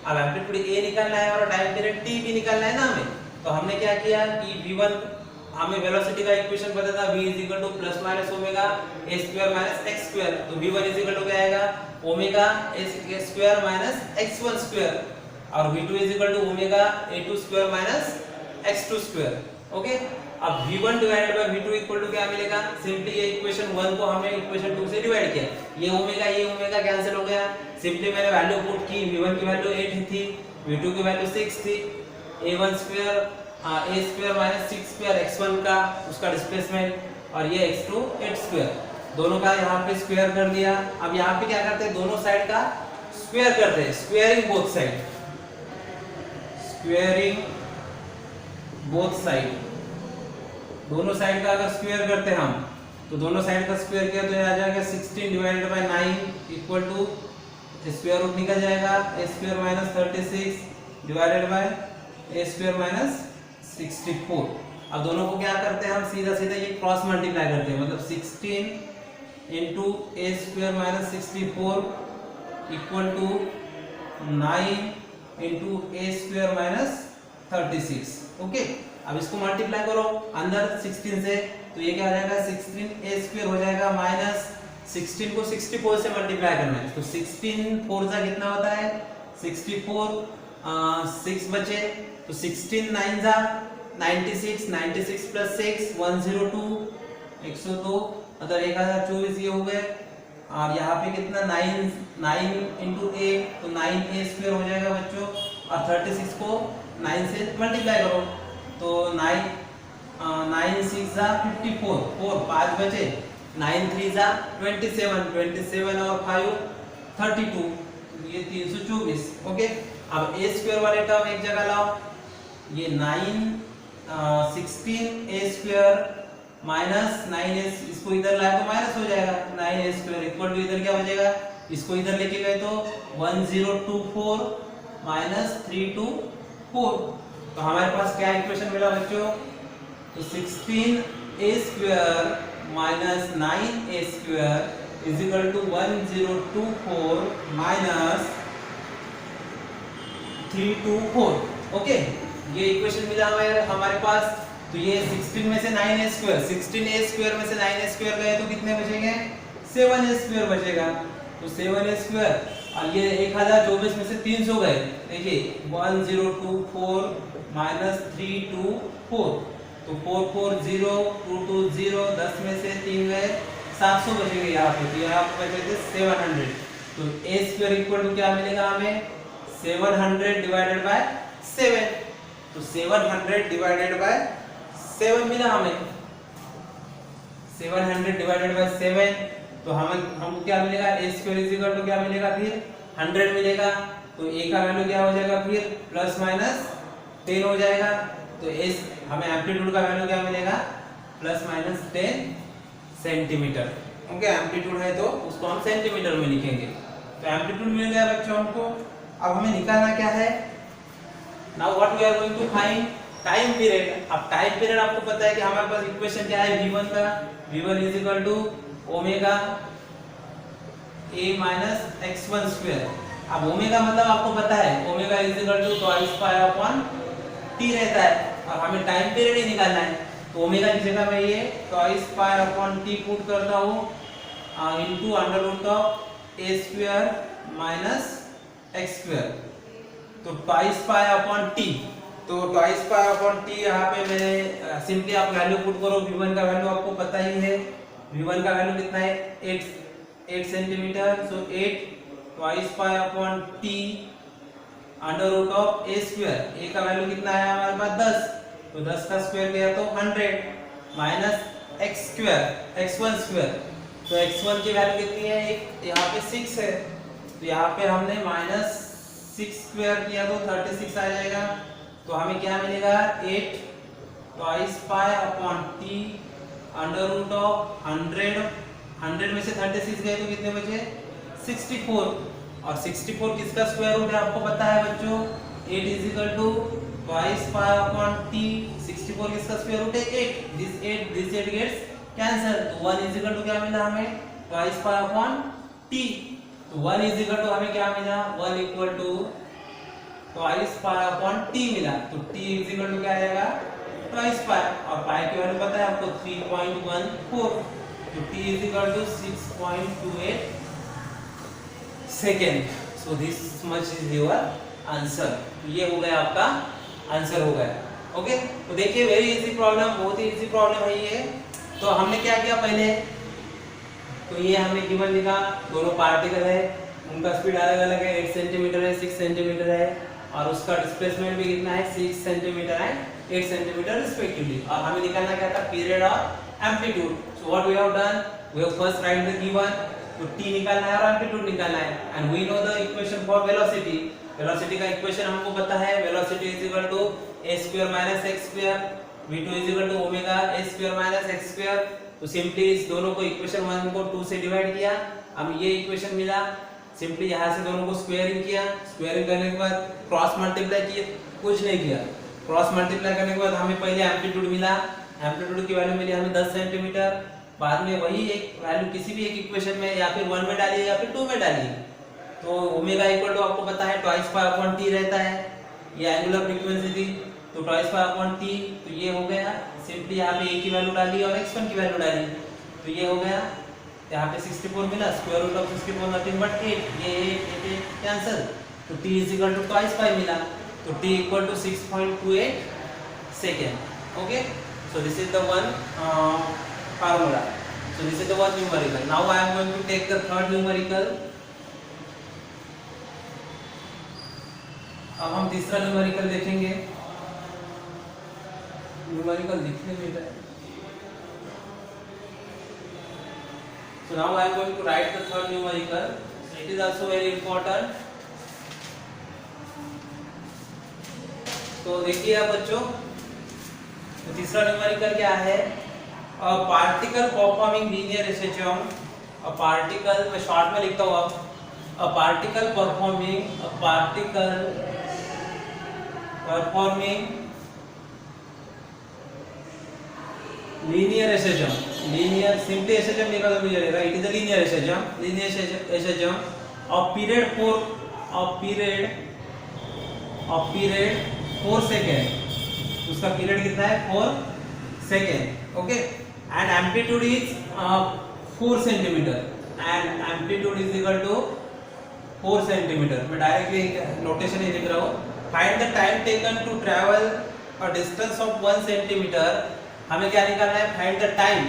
अब एम्पलीट्यूड a निकालना है और टाइम पीरियड t भी निकालना है ना हमें। तो हमने क्या किया कि v1 हमें वेलोसिटी का इक्वेशन पता था, v is equal to plus minus omega a square minus x square, तो v1 इज इक्वल टू क्या आएगा omega a square minus x1 square, और v2 is equal to omega a2 square minus x2 square. Okay, अब v1 divided by v2 equal to क्या मिलेगा, simply ये equation 1 को हमने इक्वेशन 2 से डिवाइड किया, ये ओमेगा कैंसिल हो गया, सिंपली मैंने वैल्यू पुट की, v1 की वैल्यू 8 थी, v2 की वैल्यू 6 थी, a1 square a square minus 6 square x1 का उसका डिस्प्लेसमेंट, और ये x2 8 स्क्वायर, दोनों का यहाँ पे स्क्वायर कर दिया। अब यहाँ पे क्या करते हैं, दोनों साइड का स्क्वायर करते हैं, squaring both side, squaring both side, दोनों साइड का अगर स्क्वायर करते हैं हम, तो दोनों साइड का स्क्वायर किया तो ये आ जाएगा 16 divided by 9 equal to square root निकल जाएगा a square minus 36 divided by a square minus 64। अब दोनों को क्या करते हैं हम, सीधा सीधा ये क्रॉस मल्टीप्लाई करते हैं, मतलब 16 into a square minus 64 equal to 9 into a square minus 36। Okay, अब इसको मल्टीप्लाई करो अंदर 16 से, तो ये क्या हो जाएगा 16 a स्क्वायर हो जाएगा माइनस 16 को 64 से मल्टीप्लाई करना है, तो 16 4 जा कितना होता है 64, 6 बचे तो 16 9 जा 96, 96 प्लस 6 102, 102 मतलब 1024 ये हो गए। और यहाँ पे कितना 9 इंटू a, तो 9a स्क्वायर हो जाएगा बच्चों, और 36 को 9 से मल्टीप्लाई करो तो 9 6 जा 54, 4 5 बचे, 9 3 जा 27, 27 और 5 32, ये 324। ओके, अब ए स्क्वायर वाले टर्म एक जगह लाओ, ये 16 ए स्क्वायर माइनस 9 एस, इसको इधर लाए तो माइनस हो जाएगा, 9 ए स्क्वायर इक्वल टू इधर क्या हो जाएगा, इसको इधर लेके गए तो 1024 माइनस 324। तो हमारे पास क्या इक्वेशन मिला बच्चों, तो 16 a square minus 9 a square is equal to 1024 minus 324। Okay, ये इक्वेशन मिला हमारे पास। तो ये 16 में से 9 ए स्क्वायर, 16 ए स्क्वायर में से 9 ए स्क्वायर गए तो कितने बचेंगे, 7 ए स्क्वायर बचेगा। तो 7 ए स्क्वायर, और ये 1024 में से 300 गए, देखिए 1024 माइनस 324, तो 440 220, 10 में से 3 गए, 700 बचेंगे यहाँ पे, तो यहाँ पे बचेंगे 700। तो ए स्क्वायर इक्वल टू क्या मिलेगा हमें, 700 डिवाइडेड बाय 7, तो 700 डिवाइडेड बाय 7 मिला हमें, 700 डिवाइडेड बाय 7, तो हमको क्या मिलेगा, ए स्क्वायर इज इक्वल टू क्या मिलेगा, फिर 100 मिलेगा। तो ए का वैल्यू क्या हो जाएगा, फिर प्लस माइनस 10 हो जाएगा। तो एस हमें एम्पलीट्यूड का वैल्यू क्या मिलेगा, plus minus 10 centimetre. Okay, amplitude है तो उसको हम सेंटीमीटर में लिखेंगे। तो एम्पलीट्यूड मिल गया बच्चों हमको। अब हमें निकालना क्या है, now what we are going to find, time period. अब टाइम पीरियड आपको पता है कि हमारे पास इक्वेशन क्या है v1 का, v1 is equal to omega a minus x1 square. अब ओमेगा मतलब आपको पता है, omega is equal to twice pi upon t रहता है, और हमें टाइम पीरियड ही निकालना है। तो ओमेगा की जगह मैं ये twice pi upon t put करता हूँ into under root of a square minus x square, तो ट्वाइस पाई अपॉन t। तो ट्वाइस पाई अपॉन t यहाँ पे मैंने सिंपली आप वैल्यू पुट करो, v1 का वैल्यू आपको पता ही है, v1 का वैल्यू कितना है, 8 centimetre. So 8 twice pi upon t under root of a square, a का वैल्यू कितना है हमारे पास 10, तो 10 का स्क्वायर गया तो 100 minus x square x1 square, तो x1 की वैल्यू कितनी है, यहाँ पे 6 है, तो यहाँ पे हमने माइनस 6 स्क्वायर किया तो 36 आ जाएगा। तो हमें क्या मिलेगा, 8 twice pi upon t under root of 100 में से 36 गए तो कितने बचे, 64, और 64 किसका स्क्वायर रूट है आपको पता है बच्चों, 8 is equal to twice pi upon t, 64 किसका स्क्वायर रूट है, 8, दिस 8 गेट्स कैंसिल, तो 1 इज इक्वल टू क्या मिला हमें, ट्वाइस पाई अपॉन t। तो 1 इज इक्वल टू हमें क्या मिला, 1 equal to twice pi upon t मिला, तो t इज इक्वल टू क्या आ जाएगा, ट्वाइस पाई, और पाई की वैल्यू पता है आपको 3.14, तो t is equal to 6.28 second. So this much is your answer. ये हो गया आपका आंसर हो गया। ओके, तो देखिए वेरी इजी प्रॉब्लम, बहुत ही इजी प्रॉब्लम है ये। तो हमने क्या किया पहले, तो ये हमने गिवन लिखा, दोनों पार्टिकल है, उनका स्पीड अलग अलग है, 8 सेंटीमीटर है, 6 सेंटीमीटर है, और उसका डिस्प्लेसमेंट भी कितना है, 6 सेंटीमीटर है, 8 सेंटीमीटर रिस्पेक्टिवली। और हमें निकालना क्या था, पीरियड और amplitude. So what we have done, we have first write the given, तो t निकालना है और एम्पलीट्यूड निकालना है, and we know the equation for velocity. Velocity का इक्वेशन हमको पता है, velocity is equal to a square minus x square, v2 is equal to omega a square minus x square. तो सिंपली इस दोनों को इक्वेशन 1 को 2 से डिवाइड किया, हमें ये इक्वेशन मिला, सिंपली यहाँ से दोनों को स्क्वायरिंग किया, स्क्वायरिंग करने के बाद क्रॉस मल्टीप्लाई किए, कुछ नहीं किया, क्रॉस मल्टीप्लाई करने के बाद हमें पहले एम्पलीट्यूड मिला, एम्पलीट्यूड की वैल्यू मिली हमें 10 सेंटीमीटर, बाद में वही एक वैल्यू किसी भी एक इक्वेशन में या फिर 1 में डालिए या फिर 2 में डालिए। तो ओमेगा इक्वल टू आपको पता है ट्वाइस पाई अपॉन t रहता है, ये एंगुलर फ्रीक्वेंसी थी, तो ट्वाइस पाई अपॉन t, तो ये हो गया, सिंपली यहाँ पे a की वैल्यू डाली और x1 की वैल्यू डाली, तो ये हो गया, यहाँ पे 64 मिला, square root of 64 nothing but 8, ये 8 कैंसिल, तो t is equal to twice pi मिला, तो t equal to 6.28 second. Okay, so this is the one formula, so this is the one numerical. Now I am going to take the third numerical. अब हम तीसरा numerical देखेंगे। Numerical लिखने में है। So now I am going to write the third numerical. It is also very important. तो देखिए आप बच्चों, तो तीसरा न्यूमेरिकल क्या है? A particle performing linear SHM. A particle, मैं शॉर्ट में लिखता हूँ अब. A particle performing linear SHM. Linear, simply SHM लिखा तो मुझे चलेगा. It is a linear SHM of period 4 second. उसका पीरियड कितना है? 4 second. Okay. And amplitude is 4 centimetre. And amplitude is equal to 4 centimetre. मैं डायरेक्टली नोटेशन ही लिख रहा हूँ. Find the time taken to travel a distance of 1 centimetre. हमें क्या निकालना है? Find the time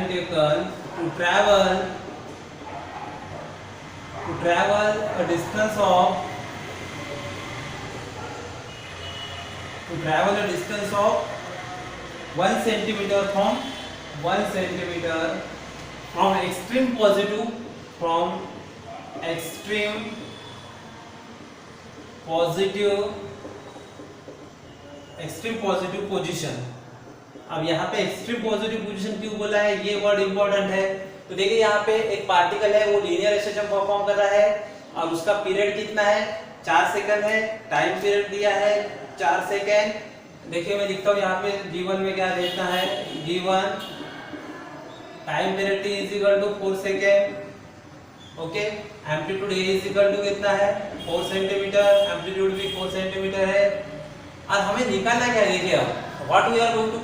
taken to travel a distance of 1 centimeter from extreme positive position. अब यहाँ पे एक्सट्रीम पॉजिटिव पोजीशन क्यों बोला है? ये वर्ड इंपॉर्टेंट है. तो देखिए यहाँ पे एक पार्टिकल है, वो लीनियर एसएचएम परफॉर्म कर रहा है और उसका पीरियड कितना है? 4 सेकंड है. टाइम पीरियड दिया है 4 सेकंड. देखिए मैं लिखता हूँ यहाँ पे G1 में क्या देता है? G1 time period T is equal to 4 second. Okay. Amplitude A is equal to कितना है? 4 सेंटीमीटर. एम्पलीट्यूड भी 4 सेंटीमीटर है. और हमें निकालना क्या है? देखिए अब what we are going to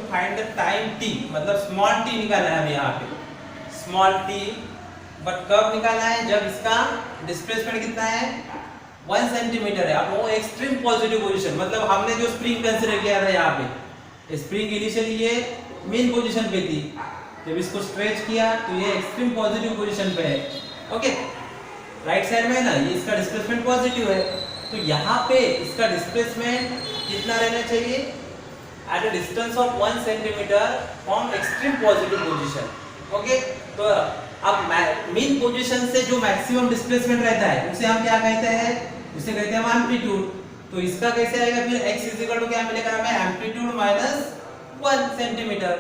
find the time t, मतलब स्मॉल t निकालना है हमें यहाँ पे. Small t. बट कब निकालना है? जब इसका डिस्प्लेसमेंट कितना है? 1 सेंटीमीटर है. अब वो एक्सट्रीम पॉजिटिव पोजीशन, मतलब हमने जो स्प्रिंग कंसीडर किया था यहाँ पे, स्प्रिंग इनिशियली ये मेन पोजीशन पे थी. जब इसको स्ट्रेच किया तो ये एक्सट्रीम पॉजिटिव पोजीशन पे है. ओके. राइट साइड में है ना, ये इसका डिस्प्लेसमेंट पॉजिटिव है. तो यहाँ पे इसका डिस्प्लेसमेंट कितना रहना चाहिए? At a distance of 1 centimetre from extreme positive position. Okay. तो अब मेन पोजीशन से जो मैक्सिमम डिस्प्लेसमेंट रहता है उसे हम क्या कहते हैं? उसे कहते हैं एम्पलीट्यूड. तो इसका कैसे आएगा फिर? x इज इक्वल टू क्या मिलेगा हमें? एम्पलीट्यूड माइनस 1 सेंटीमीटर,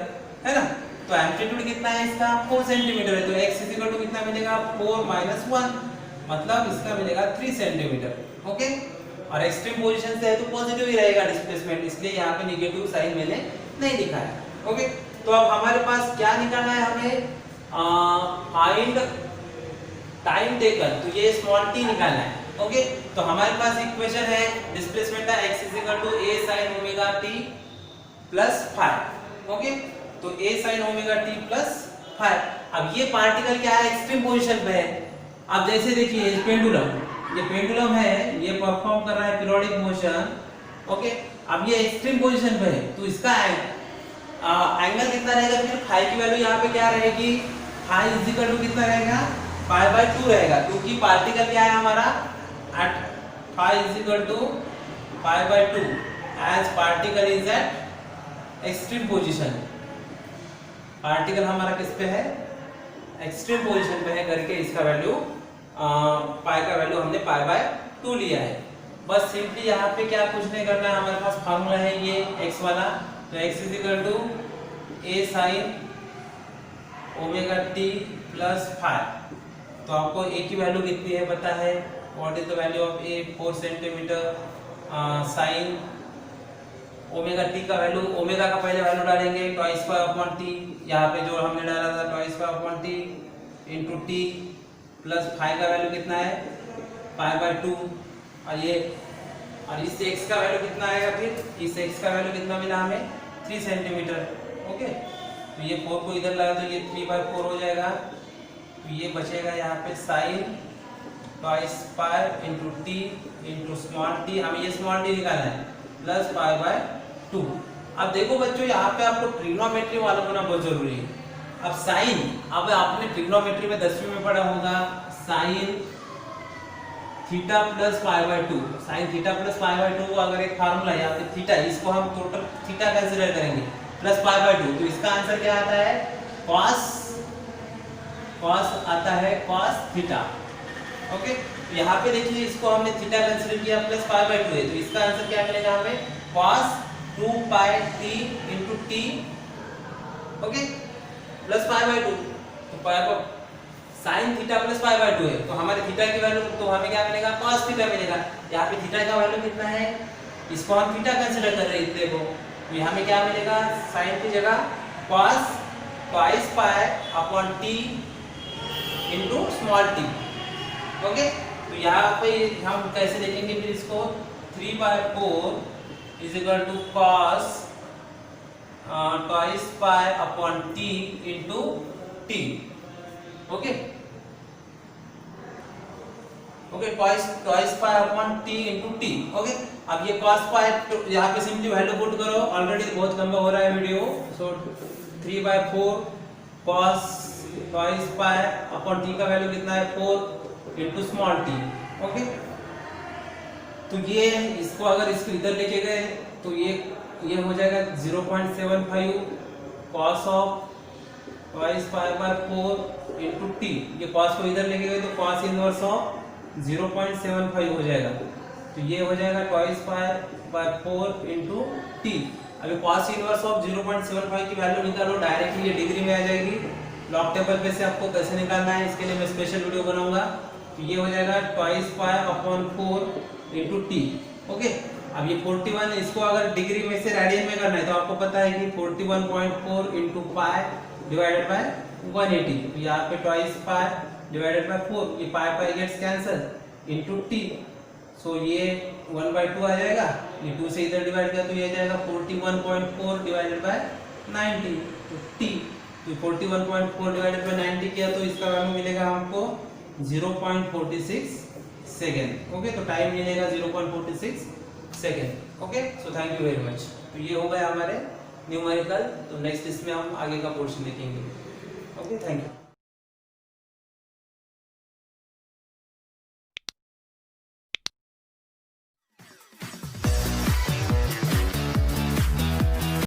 है ना. तो एम्पलीट्यूड कितना है इसका? 4 सेंटीमीटर है. तो x इज इक्वल टू कितना मिलेगा? 4 माइनस 1, मतलब इसका मिलेगा 3 सेंटीमीटर. ओके. और एक्सट्रीम पोजीशन से है तो पॉजिटिव ही रहेगा डिस्प्लेसमेंट, इसलिए यहाँ पे नेगेटिव साइन मैंने नहीं लिखा है. ओके. तो अब हमारे पास क्या निकालना है हमें? Find time taken. तो ये स्मॉल t निकालना है. ओके. तो हमारे पास इक्वेशन है डिस्प्लेसमेंट का x is equal to a sin omega t plus 5. Okay. तो a sin omega t plus 5. अब ये पार्टिकल क्या है? एक्सट्रीम पोजीशन पे है. अब जैसे देखिए ये पेंडुलम है, ये परफॉर्म कर रहा है पीरियोडिक मोशन. ओके. अब ये एक्सट्रीम पोजीशन पे है, तो इसका एंगल कितना रहेगा? फिर फाई की वैल्यू यहाँ पे क्या रहेगी? फाई इज इक्वल टू कितना रहेगा? पाई बाय 2 रहेगा, क्योंकि पार्टिकल क्या है हमारा? At phi is equal to pi by 2 as particle is at extreme position. Particle हमारा किस पे है? एक्सट्रीम पोजीशन पे है करके इसका वैल्यू पाई का वैल्यू हमने पाई बाय 2 लिया है. बस सिंपली यहाँ पे क्या कुछ नहीं करना है. हमारे पास फार्मूला है ये x वाला. तो x is equal to a sin omega t plus 5. तो आपको a की वैल्यू कितनी है पता है? What is the value of a? 4 centimetre. Sign omega t का वैल्यू, ओमेगा का पहले वैल्यू डालेंगे ट्वाइस पाई अपॉन t. यहाँ पे जो हमने डाला था twice pi upon t into t plus 5 का वैल्यू कितना है? पाई बाय 2. और इस x का वैल्यू कितना आएगा? फिर इस x का वैल्यू कितना मिला हमें? 3 सेंटीमीटर. ओके. तो ये 4 को इधर लगा तो ये 3/4 हो जाएगा. तो ये बचेगा यहाँ पे sine twice pi into t into small t. हमें ये स्मॉल t निकालना है प्लस पाई बाय 2. अब देखो बच्चों, यहाँ पे आपको ट्रिग्नोमेट्री मालूम होना बहुत जरूरी है. अब साइन, अब आपने ट्रिग्नोमेट्री में 10वीं में पढ़ा होगा, sine theta plus pi by 2, sine theta plus pi by 2 अगर एक फार्मूला है यहाँ पे थीटा, इसको हम टोटल थीटा कंसीडर करेंगे प्लस पाई बाय 2, तो इसका आंसर क्या आता है cos आता है cos थीटा। ओके, तो यहाँ पे देखिए इसको हमने थीटा कंसीडर किया प्लस पाई बाय 2 है, तो इसका आंसर क्या मिलेगा हमें cos 2 pi t into t, okay, plus pi by 2, तो pi sine theta plus pi by 2 है, तो हमारे थीटा की वैल्यू तो हमें क्या मिलेगा cos थीटा मिलेगा। यहाँ पे थीटा का वैल्यू कितना है, इसको हम थीटा कंसीडर कर रहे हैं इतने को, तो यहाँ में क्या मिलेगा साइन की जगह cos twice pi upon t into small t। Okay, तो यहाँ पे हम कैसे लिखेंगे फिर इसको 3/4 is equal to cos twice pi upon t into t। Okay okay, twice pi upon t into t। Okay, अब ये cos पाई तो यहाँ पे सिंपली वैल्यू पुट करो, ऑलरेडी बहुत लंबा हो रहा है video, so 3/4 cos twice pi upon t का वैल्यू कितना है 4 इनटू स्मॉल t। ओके, तो ये इसको अगर इसको इधर लेके गए तो ये हो जाएगा 0.75 cos of twice pi by 4 into t, ये cos को इधर लेके गए तो cos इनवर्स ऑफ 0.75 हो जाएगा, तो ये हो जाएगा twice pi by 4 into t। अभी cos इनवर्स ऑफ 0.75 की वैल्यू निकालो, डायरेक्टली ये डिग्री में आ जाएगी। लॉग टेबल पे से आपको कैसे निकालना है इसके लिए मैं स्पेशल वीडियो बनाऊंगा, तो ये हो जाएगा twice pi upon 4 into t। Okay, अब ये 41 इसको अगर डिग्री में से रेडियन में करना है तो आपको पता है कि 41.4 इनटू पाई डिवाइडेड बाय 180, तो यहाँ पे twice पाई डिवाइडेड बाय 4, ये पाई गेट्स कैंसल इनटू t, सो ये 1/2 आ जाएगा, ये 2 से इधर डिवाइड किया तो ये आ जाएगा 41.4 डिवाइडेड बाय 90 तो t, तो 41.4 डिवाइडेड बाय 90 किया तो इसका वैल्यू मिलेगा हमको 0.46 सेकेंड। ओके, तो टाइम मिलेगा 0.46 second. Okay, so thank you very much. तो ये हो गया हमारे न्यूमेरिकल, तो नेक्स्ट इसमें हम आगे का पोर्शन देखेंगे। Okay, thank you.